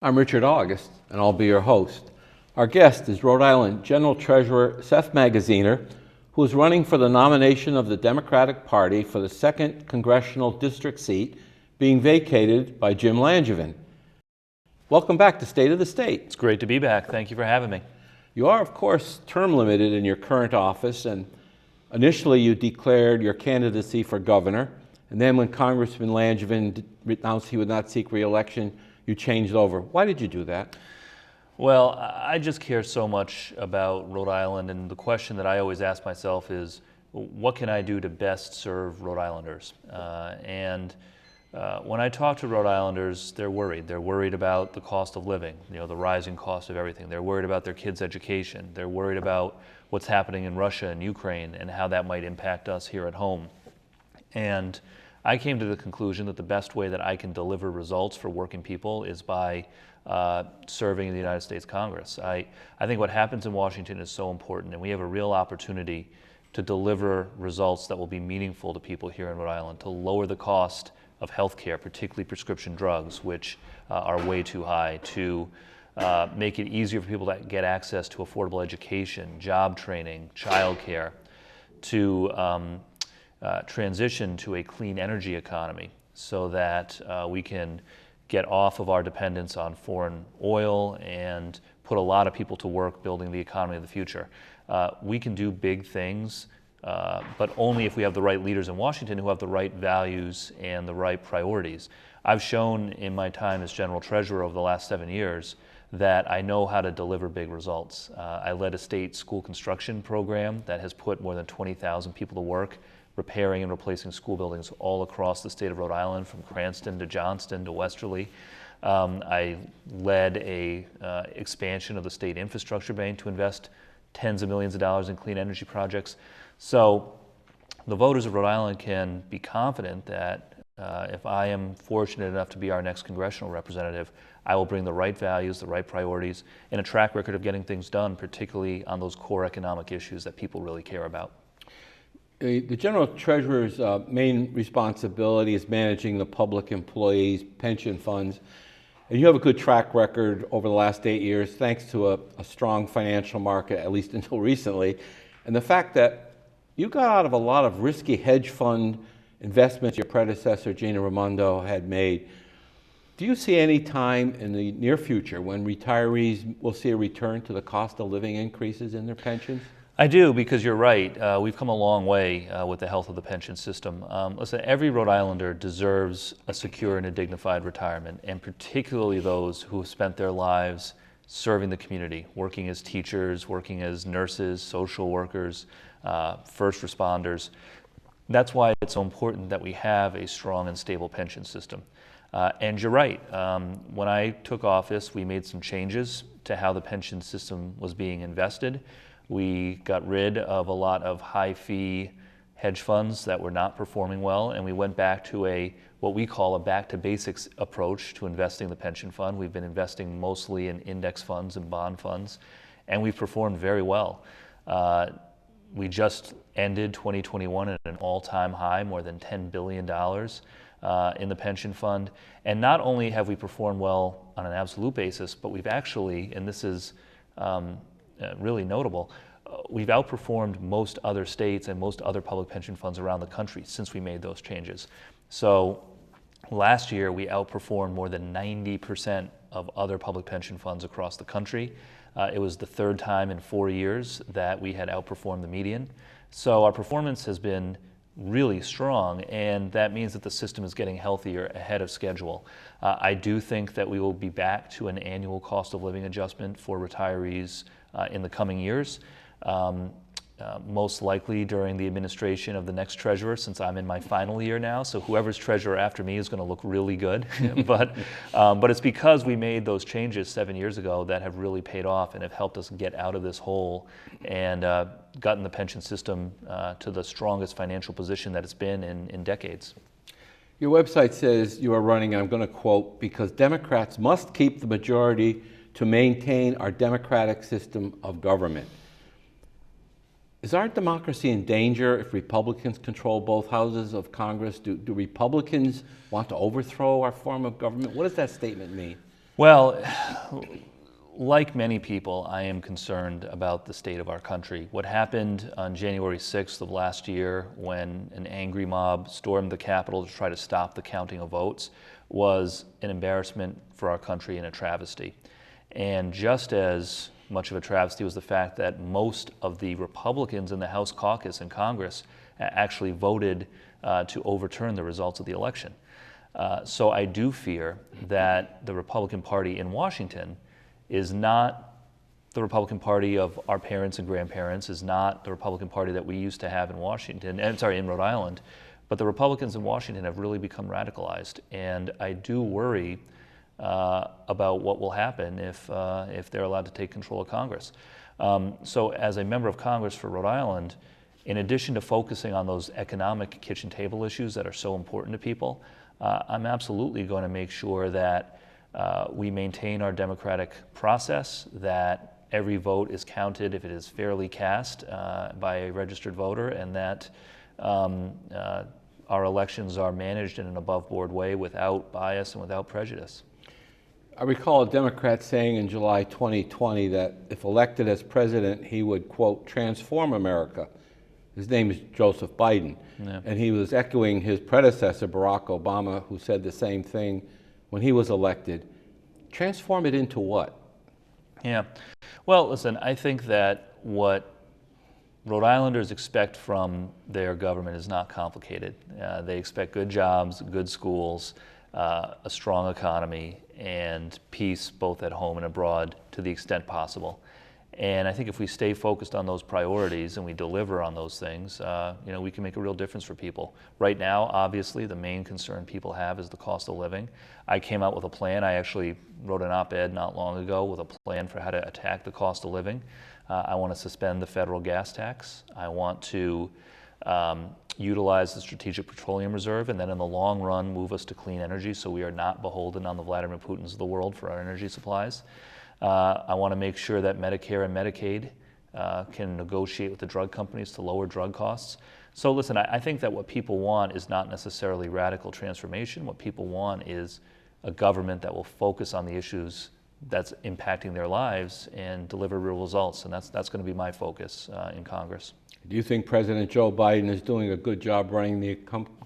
I'm Richard August, and I'll be your host. Our guest is Rhode Island General Treasurer Seth Magaziner, who is running for the nomination of the Democratic Party for the 2nd Congressional District seat being vacated by Jim Langevin. Welcome back to State of the State. It's great to be back. Thank you for having me. You are, of course, term limited in your current office, and initially you declared your candidacy for governor, and then when Congressman Langevin announced he would not seek re-election, you changed over. Why did you do that? Well, I just care so much about Rhode Island, and the question that I always ask myself is, what can I do to best serve Rhode Islanders? When I talk to Rhode Islanders, they're worried. They're worried about the cost of living, the rising cost of everything. They're worried about their kids' education. They're worried about what's happening in Russia and Ukraine and how that might impact us here at home. And I came to the conclusion that the best way that I can deliver results for working people is by serving in the United States Congress. I think what happens in Washington is so important, and we have a real opportunity to deliver results that will be meaningful to people here in Rhode Island, to lower the cost of health care, particularly prescription drugs, which are way too high, to make it easier for people to get access to affordable education, job training, child care, to transition to a clean energy economy so that we can get off of our dependence on foreign oil and put a lot of people to work building the economy of the future. We can do big things, but only if we have the right leaders in Washington who have the right values and the right priorities. I've shown in my time as General Treasurer over the last 7 years that I know how to deliver big results. I led a state school construction program that has put more than 20,000 people to work repairing and replacing school buildings all across the state of Rhode Island, from Cranston to Johnston to Westerly. I led a expansion of the state infrastructure bank to invest tens of millions of dollars in clean energy projects. So the voters of Rhode Island can be confident that if I am fortunate enough to be our next congressional representative, I will bring the right values, the right priorities, and a track record of getting things done, particularly on those core economic issues that people really care about. The General Treasurer's main responsibility is managing the public employees' pension funds. And you have a good track record over the last 8 years, thanks to a strong financial market, at least until recently. And the fact that you got out of a lot of risky hedge fund investments your predecessor, Gina Raimondo, had made. Do you see any time in the near future when retirees will see a return to the cost of living increases in their pensions? I do, because you're right. We've come a long way with the health of the pension system. Listen, every Rhode Islander deserves a secure and a dignified retirement, and particularly those who have spent their lives serving the community, working as teachers, working as nurses, social workers, first responders. That's why it's so important that we have a strong and stable pension system. And you're right. When I took office, we made some changes to how the pension system was being invested. We got rid of a lot of high-fee hedge funds that were not performing well, and we went back to what we call a back-to-basics approach to investing the pension fund. We've been investing mostly in index funds and bond funds, and we've performed very well. We just ended 2021 at an all-time high, more than $10 billion in the pension fund. And not only have we performed well on an absolute basis, but we've actually, and this is really notable, we've outperformed most other states and most other public pension funds around the country since we made those changes. So last year we outperformed more than 90% of other public pension funds across the country. It was the third time in 4 years that we had outperformed the median. So our performance has been really strong, and that means that the system is getting healthier ahead of schedule. I do think that we will be back to an annual cost of living adjustment for retirees in the coming years, most likely during the administration of the next treasurer, since I'm in my final year now. So whoever's treasurer after me is going to look really good. but it's because we made those changes 7 years ago that have really paid off and have helped us get out of this hole and gotten the pension system to the strongest financial position that it's been in decades. Your website says you are running, and I'm going to quote, because Democrats must keep the majority to maintain our democratic system of government. Is our democracy in danger if Republicans control both houses of Congress? Do Republicans want to overthrow our form of government? What does that statement mean? Well, like many people, I am concerned about the state of our country. What happened on January 6th of last year when an angry mob stormed the Capitol to try to stop the counting of votes was an embarrassment for our country and a travesty. And just as much of a travesty was the fact that most of the Republicans in the House caucus in Congress actually voted to overturn the results of the election. So I do fear that the Republican Party in Washington is not the Republican Party of our parents and grandparents, is not the Republican Party that we used to have in in Rhode Island, but the Republicans in Washington have really become radicalized. And I do worry about what will happen if they're allowed to take control of Congress. So as a member of Congress for Rhode Island, in addition to focusing on those economic kitchen table issues that are so important to people, I'm absolutely going to make sure that we maintain our democratic process, that every vote is counted if it is fairly cast by a registered voter, and that our elections are managed in an above-board way without bias and without prejudice. I recall a Democrat saying in July 2020 that if elected as president, he would, quote, transform America. His name is Joseph Biden. Yeah. And he was echoing his predecessor, Barack Obama, who said the same thing when he was elected. Transform it into what? Yeah. Well, listen, I think that what Rhode Islanders expect from their government is not complicated. They expect good jobs, good schools, a strong economy, and peace both at home and abroad to the extent possible. And I think if we stay focused on those priorities and we deliver on those things, we can make a real difference for people. Right now, obviously, the main concern people have is the cost of living. I came out with a plan. I actually wrote an op-ed not long ago with a plan for how to attack the cost of living. I want to suspend the federal gas tax. I want to utilize the Strategic Petroleum Reserve, and then in the long run, move us to clean energy so we are not beholden on the Vladimir Putins of the world for our energy supplies. I want to make sure that Medicare and Medicaid can negotiate with the drug companies to lower drug costs. So listen, I think that what people want is not necessarily radical transformation. What people want is a government that will focus on the issues that's impacting their lives and deliver real results. And that's going to be my focus in Congress. Do you think President Joe Biden is doing a good job running the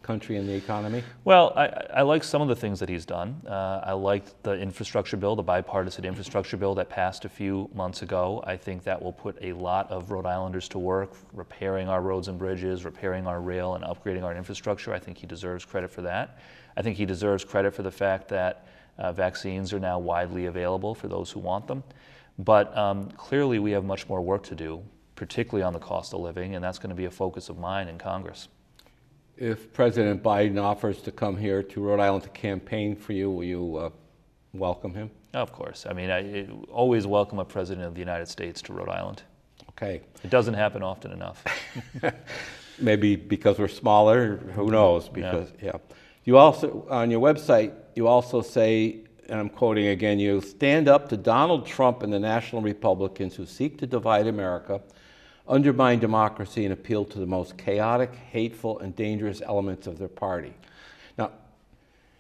country and the economy? Well, I like some of the things that he's done. I liked the infrastructure bill, the bipartisan infrastructure bill that passed a few months ago. I think that will put a lot of Rhode Islanders to work, repairing our roads and bridges, repairing our rail, and upgrading our infrastructure. I think he deserves credit for that. I think he deserves credit for the fact that vaccines are now widely available for those who want them. But clearly we have much more work to do, particularly on the cost of living, and that's going to be a focus of mine in Congress. If President Biden offers to come here to Rhode Island to campaign for you, will you welcome him? Of course. I mean, I always welcome a president of the United States to Rhode Island. Okay. It doesn't happen often enough. Maybe because we're smaller, who knows? Because yeah. You also, on your website, you also say, and I'm quoting again, you stand up to Donald Trump and the National Republicans who seek to divide America, undermine democracy, and appeal to the most chaotic, hateful, and dangerous elements of their party. Now,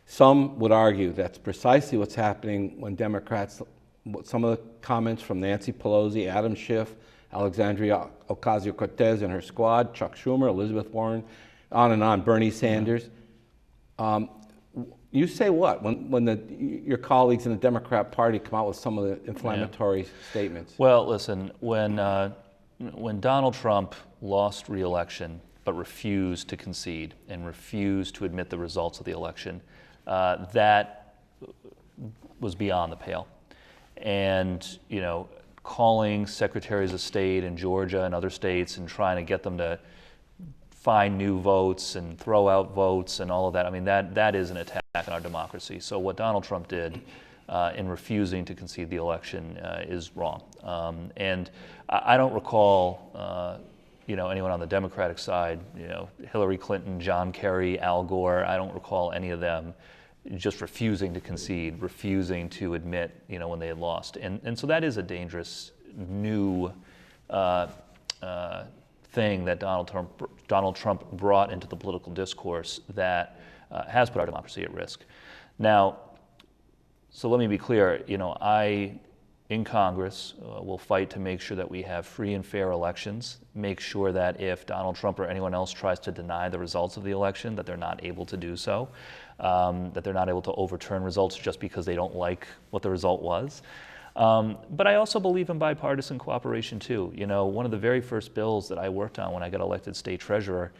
some would argue that's precisely what's happening when Democrats, some of the comments from Nancy Pelosi, Adam Schiff, Alexandria Ocasio-Cortez and her squad, Chuck Schumer, Elizabeth Warren, on and on, Bernie Sanders. You say what when your colleagues in the Democrat Party come out with some of the inflammatory statements? Well, listen, when Donald Trump lost re-election but refused to concede and refused to admit the results of the election, that was beyond the pale. And, calling secretaries of state in Georgia and other states and trying to get them to find new votes and throw out votes and all of that, I mean, that is an attack on our democracy. So what Donald Trump did in refusing to concede the election is wrong. And I don't recall, anyone on the Democratic side, Hillary Clinton, John Kerry, Al Gore, I don't recall any of them just refusing to concede, refusing to admit, when they had lost. And so that is a dangerous new thing that Donald Trump brought into the political discourse that has put our democracy at risk. Now, So let me be clear, I, in Congress, will fight to make sure that we have free and fair elections, make sure that if Donald Trump or anyone else tries to deny the results of the election, that they're not able to do so, that they're not able to overturn results just because they don't like what the result was. But I also believe in bipartisan cooperation too. One of the very first bills that I worked on when I got elected state treasurer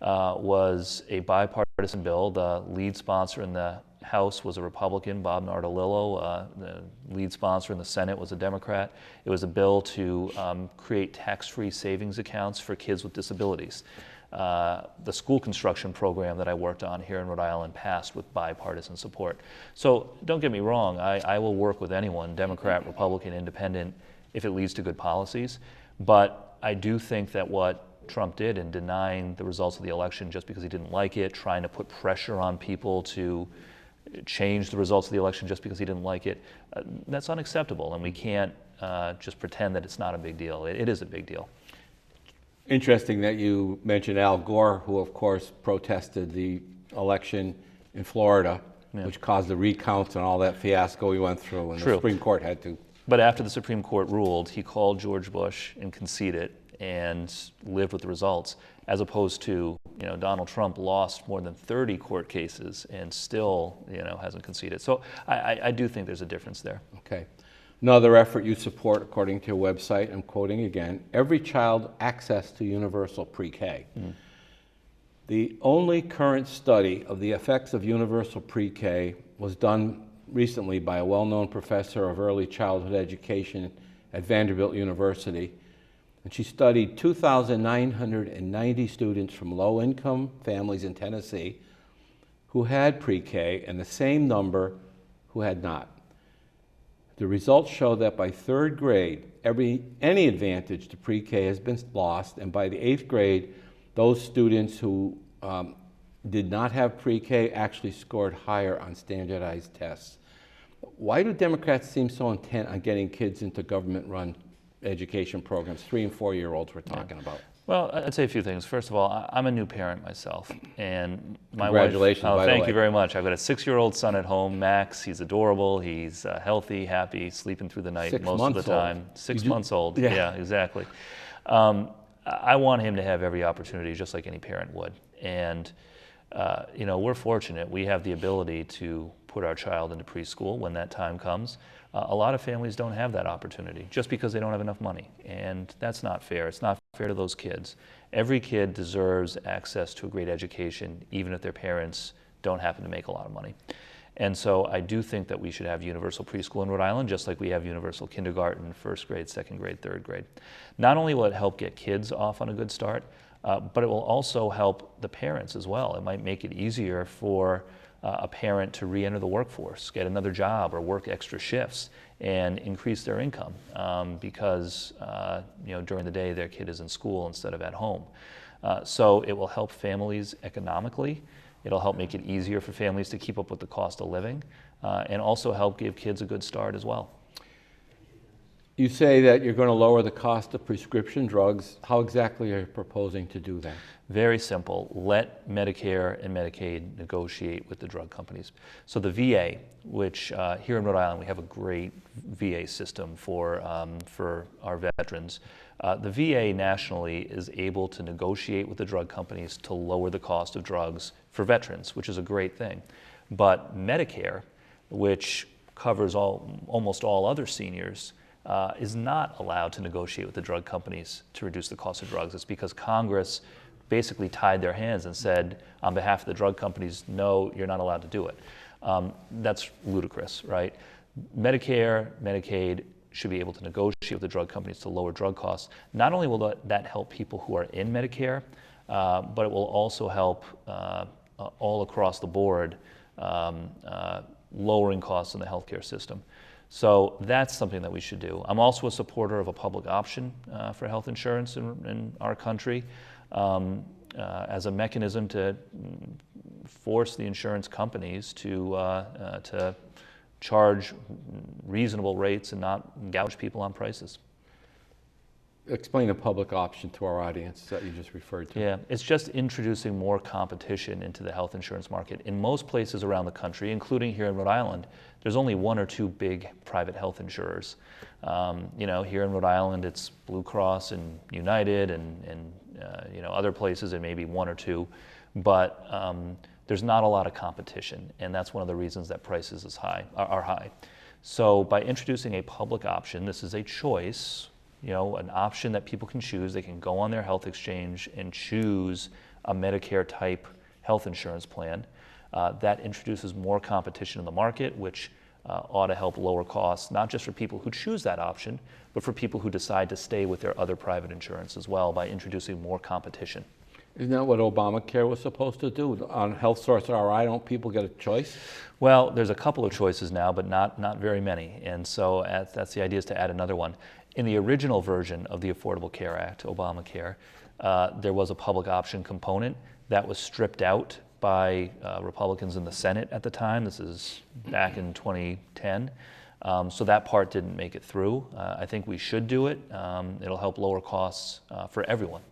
was a bipartisan bill. The lead sponsor in the House was a Republican, Bob Nardolillo. The lead sponsor in the Senate was a Democrat. It was a bill to create tax-free savings accounts for kids with disabilities. The school construction program that I worked on here in Rhode Island passed with bipartisan support. So don't get me wrong, I will work with anyone, Democrat, Republican, Independent, if it leads to good policies. But I do think that what Trump did in denying the results of the election just because he didn't like it, trying to put pressure on people to change the results of the election just because he didn't like it, that's unacceptable, and we can't just pretend that it's not a big deal. It is a big deal. Interesting that you mentioned Al Gore, who of course protested the election in Florida, which caused the recounts and all that fiasco we went through, and the Supreme Court had to. But after the Supreme Court ruled, he called George Bush and conceded and lived with the results, as opposed to, Donald Trump lost more than 30 court cases and still, hasn't conceded. So I do think there's a difference there. Okay. Another effort you support, according to your website, I'm quoting again, every child access to universal pre-K. The only current study of the effects of universal pre-K was done recently by a well-known professor of early childhood education at Vanderbilt University. And she studied 2,990 students from low-income families in Tennessee who had pre-K and the same number who had not. The results show that by third grade, any advantage to pre-K has been lost, and by the 8th grade, those students who did not have pre-K actually scored higher on standardized tests. Why do Democrats seem so intent on getting kids into government-run education programs, 3- and 4-year-olds we're talking about? Well, I'd say a few things. First of all, I'm a new parent myself, and my Congratulations, wife. by the way. Thank you very much. I've got a 6-year-old son at home, Max. He's adorable. He's healthy, happy, sleeping through the night most of the time. 6 months old. Yeah, exactly. I want him to have every opportunity, just like any parent would. And we're fortunate. We have the ability to put our child into preschool when that time comes. A lot of families don't have that opportunity just because they don't have enough money, and that's not fair. It's not fair to those kids. Every kid deserves access to a great education, even if their parents don't happen to make a lot of money. And so I do think that we should have universal preschool in Rhode Island, just like we have universal kindergarten, 1st grade, 2nd grade, 3rd grade. Not only will it help get kids off on a good start, but it will also help the parents as well. It might make it easier for a parent to re-enter the workforce, get another job, or work extra shifts and increase their income because during the day their kid is in school instead of at home. So it will help families economically. It'll help make it easier for families to keep up with the cost of living and also help give kids a good start as well. You say that you're going to lower the cost of prescription drugs. How exactly are you proposing to do that? Very simple. Let Medicare and Medicaid negotiate with the drug companies. So the VA, which here in Rhode Island we have a great VA system for our veterans. The VA nationally is able to negotiate with the drug companies to lower the cost of drugs for veterans, which is a great thing. But Medicare, which covers almost all other seniors, is not allowed to negotiate with the drug companies to reduce the cost of drugs. It's because Congress basically tied their hands and said, on behalf of the drug companies, no, you're not allowed to do it. That's ludicrous, right? Medicare, Medicaid should be able to negotiate with the drug companies to lower drug costs. Not only will that help people who are in Medicare, but it will also help all across the board lowering costs in the healthcare system. So that's something that we should do. I'm also a supporter of a public option for health insurance in our country as a mechanism to force the insurance companies to charge reasonable rates and not gouge people on prices. Explain a public option to our audience that you just referred to. Yeah, it's just introducing more competition into the health insurance market. In most places around the country, including here in Rhode Island, there's only one or two big private health insurers. Here in Rhode Island, it's Blue Cross and United, and other places it may be one or two, but there's not a lot of competition, and that's one of the reasons that prices are high. So by introducing a public option, this is a choice. An option that people can choose. They can go on their health exchange and choose a Medicare type health insurance plan. That introduces more competition in the market, which ought to help lower costs, not just for people who choose that option, but for people who decide to stay with their other private insurance as well by introducing more competition. Isn't that what Obamacare was supposed to do? On Health Source RI, don't people get a choice? Well, there's a couple of choices now, but not very many. And so that's the idea, is to add another one. In the original version of the Affordable Care Act, Obamacare, there was a public option component that was stripped out by Republicans in the Senate at the time. This is back in 2010. So that part didn't make it through. I think we should do it. It'll help lower costs for everyone.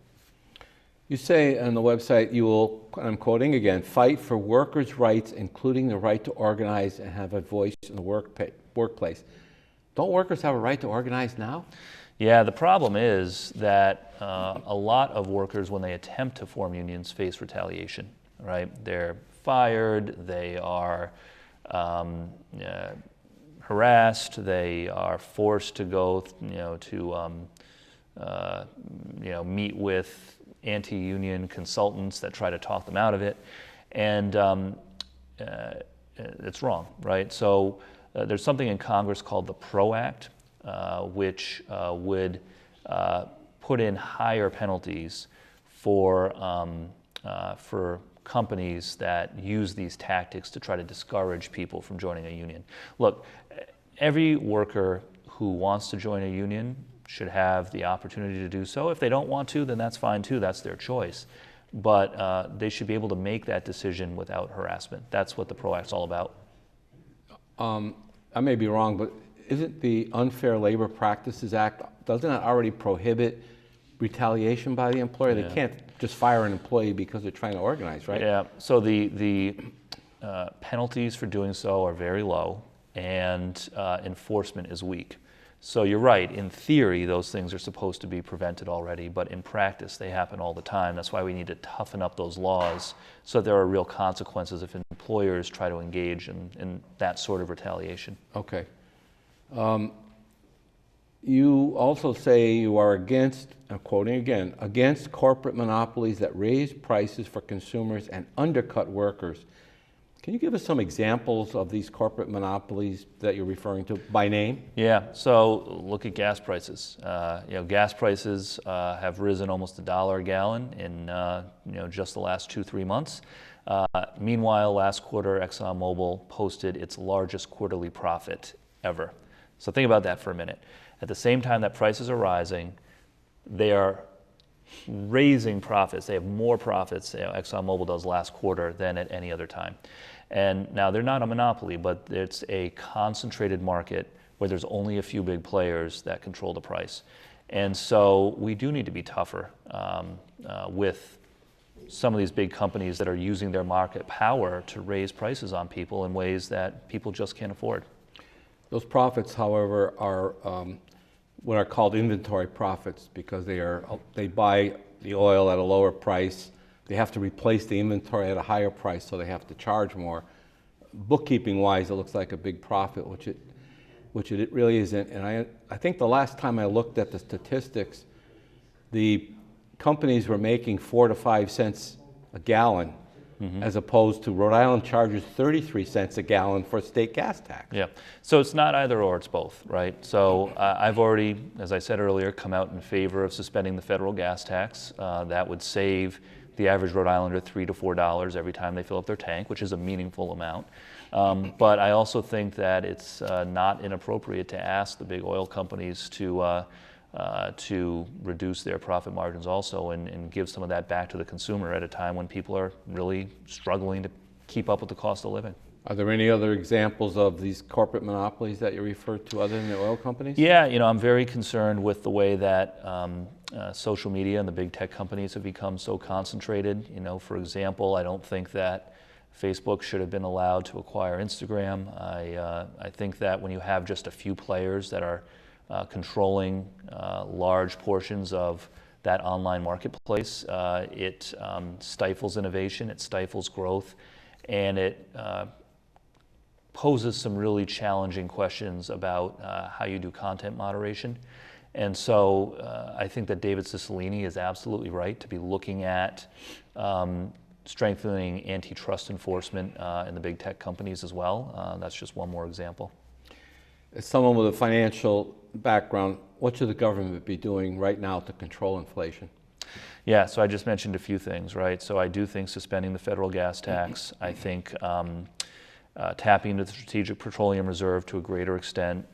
You say on the website you will, I'm quoting again, fight for workers' rights, including the right to organize and have a voice in the workplace. Don't workers have a right to organize now? Yeah, the problem is that a lot of workers, when they attempt to form unions, face retaliation, right? They're fired, they are harassed, they are forced to go, meet with anti-union consultants that try to talk them out of it, and it's wrong, right? So there's something in Congress called the PRO Act, which would put in higher penalties for companies that use these tactics to try to discourage people from joining a union. Look, every worker who wants to join a union should have the opportunity to do so. If they don't want to, then that's fine too, that's their choice. But they should be able to make that decision without harassment. That's what the PRO Act's all about. I may be wrong, but isn't the Unfair Labor Practices Act, doesn't it already prohibit retaliation by the employer? Yeah. They can't just fire an employee because they're trying to organize, right? Yeah, so the penalties for doing so are very low, and enforcement is weak. So you're right, in theory, those things are supposed to be prevented already, but in practice, they happen all the time. That's why we need to toughen up those laws so that there are real consequences if employers try to engage in that sort of retaliation. Okay. You also say you are against, I'm quoting again, against corporate monopolies that raise prices for consumers and undercut workers. Can you give us some examples of these corporate monopolies that you're referring to by name? Yeah, so look at gas prices. Gas prices have risen almost $1 a gallon in just the last 2-3 months. Meanwhile, last quarter, ExxonMobil posted its largest quarterly profit ever. So think about that for a minute. At the same time that prices are rising, they are raising profits. They have more profits, ExxonMobil does last quarter, than at any other time. And now they're not a monopoly, but it's a concentrated market where there's only a few big players that control the price. And so we do need to be tougher with some of these big companies that are using their market power to raise prices on people in ways that people just can't afford. Those profits, however, are what are called inventory profits because they buy the oil at a lower price. They have to replace the inventory at a higher price, so they have to charge more. Bookkeeping-wise, it looks like a big profit, which it really isn't. And I think the last time I looked at the statistics, the companies were making 4 to 5 cents a gallon, as opposed to Rhode Island charges 33 cents a gallon for state gas tax. Yeah, so it's not either or, it's both, right? So I've already, as I said earlier, come out in favor of suspending the federal gas tax. That would save the average Rhode Islander $3 to $4 every time they fill up their tank, which is a meaningful amount. But I also think that it's not inappropriate to ask the big oil companies to reduce their profit margins also and give some of that back to the consumer at a time when people are really struggling to keep up with the cost of living. Are there any other examples of these corporate monopolies that you referred to other than the oil companies? Yeah, I'm very concerned with the way that social media and the big tech companies have become so concentrated. For example, I don't think that Facebook should have been allowed to acquire Instagram. I think that when you have just a few players that are controlling large portions of that online marketplace, it stifles innovation, it stifles growth, and it poses some really challenging questions about how you do content moderation. And so I think that David Cicilline is absolutely right to be looking at strengthening antitrust enforcement in the big tech companies as well. That's just one more example. As someone with a financial background, what should the government be doing right now to control inflation? Yeah, so I just mentioned a few things, right? So I do think suspending the federal gas tax. I think tapping into the Strategic Petroleum Reserve to a greater extent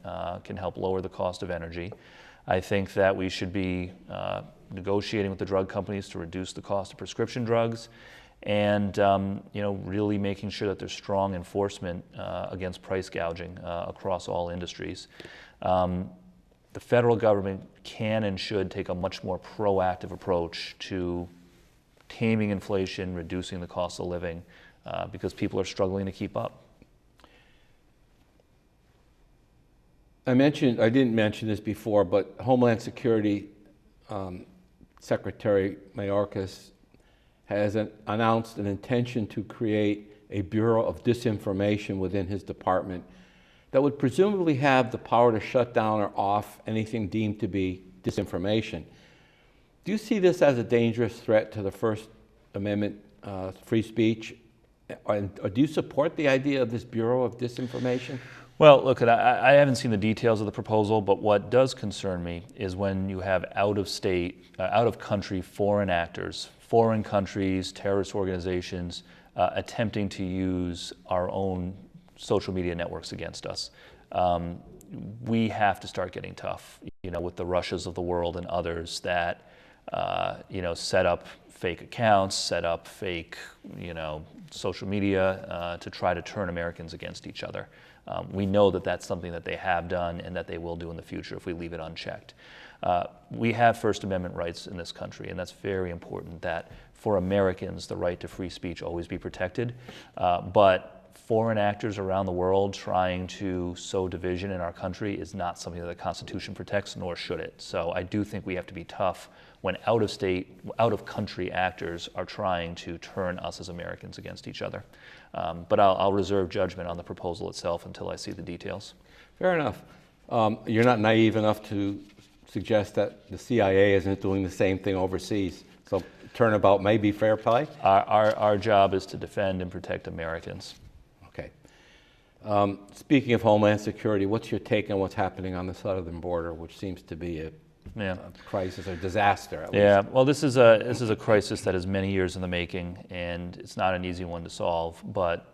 can help lower the cost of energy. I think that we should be negotiating with the drug companies to reduce the cost of prescription drugs, and really making sure that there's strong enforcement against price gouging across all industries. The federal government can and should take a much more proactive approach to taming inflation, reducing the cost of living, because people are struggling to keep up. I didn't mention this before, but Homeland Security Secretary Mayorkas has announced an intention to create a Bureau of Disinformation within his department that would presumably have the power to shut down or off anything deemed to be disinformation. Do you see this as a dangerous threat to the First Amendment, free speech? Or do you support the idea of this Bureau of Disinformation? Well, look, I haven't seen the details of the proposal, but what does concern me is when you have out-of-country foreign actors, foreign countries, terrorist organizations attempting to use our own social media networks against us. We have to start getting tough, with the Russias of the world and others that, set up fake accounts, set up fake, social media to try to turn Americans against each other. We know that that's something that they have done and that they will do in the future if we leave it unchecked. We have First Amendment rights in this country, and that's very important that for Americans, the right to free speech always be protected. But foreign actors around the world trying to sow division in our country is not something that the Constitution protects, nor should it. So I do think we have to be tough when out-of-country actors are trying to turn us as Americans against each other. But I'll reserve judgment on the proposal itself until I see the details. Fair enough. You're not naive enough to suggest that the CIA isn't doing the same thing overseas. So turnabout may be fair play? Our job is to defend and protect Americans. Okay. Speaking of Homeland Security, what's your take on what's happening on the southern border, which seems to be a crisis or disaster, at least? Yeah, well, this is a crisis that is many years in the making, and it's not an easy one to solve. But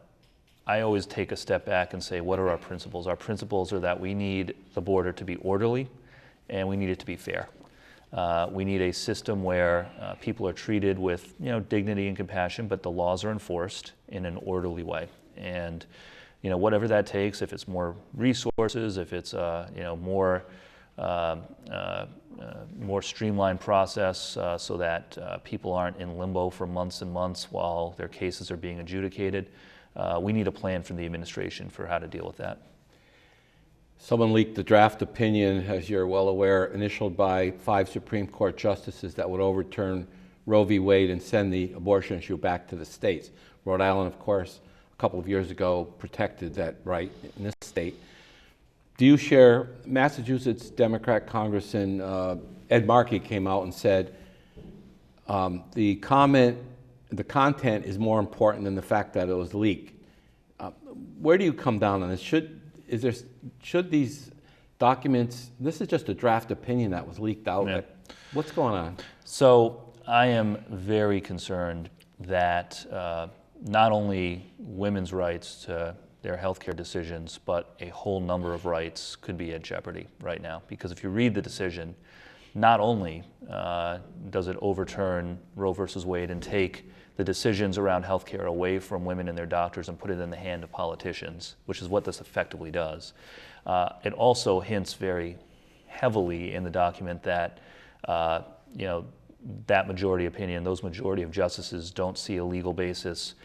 I always take a step back and say, what are our principles? Our principles are that we need the border to be orderly, and we need it to be fair. We need a system where people are treated with dignity and compassion, but the laws are enforced in an orderly way. And whatever that takes, if it's more resources, if it's more streamlined process so that people aren't in limbo for months and months while their cases are being adjudicated. We need a plan from the administration for how to deal with that. Someone leaked the draft opinion, as you're well aware, initialed by 5 Supreme Court justices that would overturn Roe v. Wade and send the abortion issue back to the states. Rhode Island, of course, a couple of years ago protected that right in this state. Do you share, Massachusetts Democrat Congressman Ed Markey came out and said the content is more important than the fact that it was leaked. Where do you come down on this? Should these documents, this is just a draft opinion that was leaked out. Yeah. What's going on? So I am very concerned that not only women's rights to their healthcare decisions, but a whole number of rights could be at jeopardy right now. Because if you read the decision, not only does it overturn Roe versus Wade and take the decisions around health care away from women and their doctors and put it in the hand of politicians, which is what this effectively does. It also hints very heavily in the document that that majority opinion, those majority of justices don't see a legal basis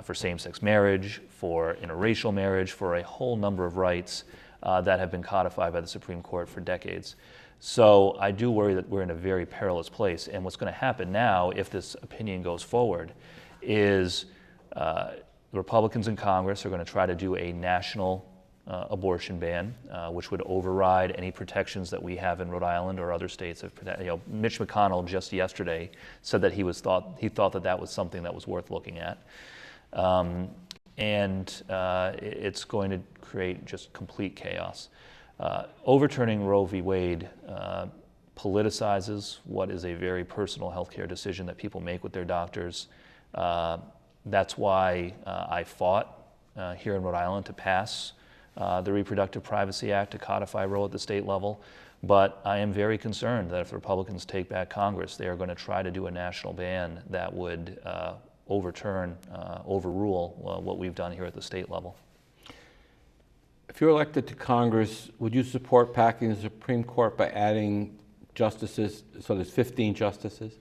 for same-sex marriage, for interracial marriage, for a whole number of rights that have been codified by the Supreme Court for decades. So I do worry that we're in a very perilous place. And what's going to happen now, if this opinion goes forward, is the Republicans in Congress are going to try to do a national abortion ban, which would override any protections that we have in Rhode Island or other states. Mitch McConnell just yesterday said that he thought that was something that was worth looking at. It's going to create just complete chaos. Overturning Roe v. Wade politicizes what is a very personal healthcare decision that people make with their doctors. That's why I fought here in Rhode Island to pass the Reproductive Privacy Act to codify Roe at the state level. But I am very concerned that if the Republicans take back Congress, they are going to try to do a national ban that would overrule what we've done here at the state level. If you're elected to Congress, would you support packing the Supreme Court by adding justices, so there's 15 justices?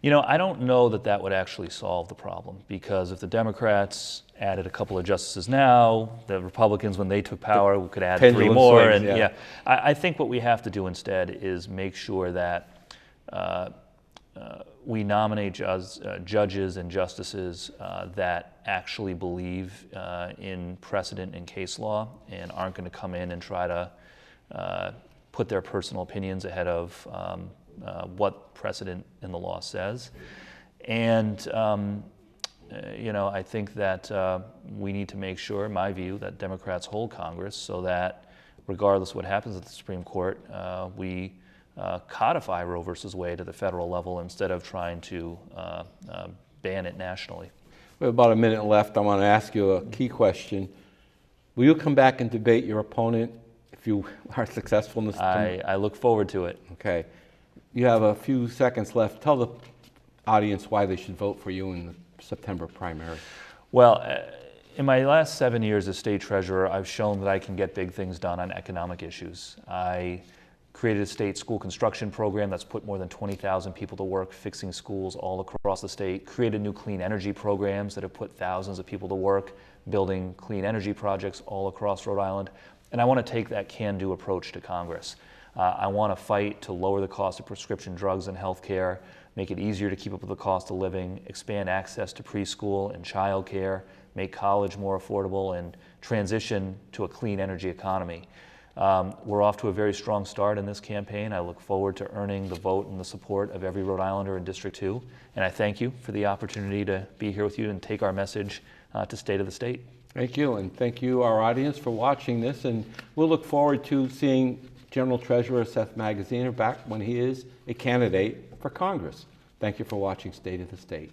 I don't know that would actually solve the problem, because if the Democrats added a couple of justices now, the Republicans, when they took power, could add 3 more. Swings, I think what we have to do instead is make sure that we nominate judges and justices that actually believe in precedent and case law and aren't going to come in and try to put their personal opinions ahead of what precedent in the law says. And I think that we need to make sure, in my view, that Democrats hold Congress so that regardless of what happens at the Supreme Court, we codify Roe versus Wade at the federal level instead of trying to ban it nationally. We have about a minute left. I want to ask you a key question. Will you come back and debate your opponent if you are successful in this? I look forward to it. Okay. You have a few seconds left. Tell the audience why they should vote for you in the September primary. Well, in my last 7 years as state treasurer, I've shown that I can get big things done on economic issues. I created a state school construction program that's put more than 20,000 people to work fixing schools all across the state, created new clean energy programs that have put thousands of people to work building clean energy projects all across Rhode Island. And I want to take that can-do approach to Congress. I want to fight to lower the cost of prescription drugs and health care, make it easier to keep up with the cost of living, expand access to preschool and child care, make college more affordable, and transition to a clean energy economy. We're off to a very strong start in this campaign. I look forward to earning the vote and the support of every Rhode Islander in District 2. And I thank you for the opportunity to be here with you and take our message to State of the State. Thank you, and thank you, our audience, for watching this. And we'll look forward to seeing General Treasurer Seth Magaziner back when he is a candidate for Congress. Thank you for watching State of the State.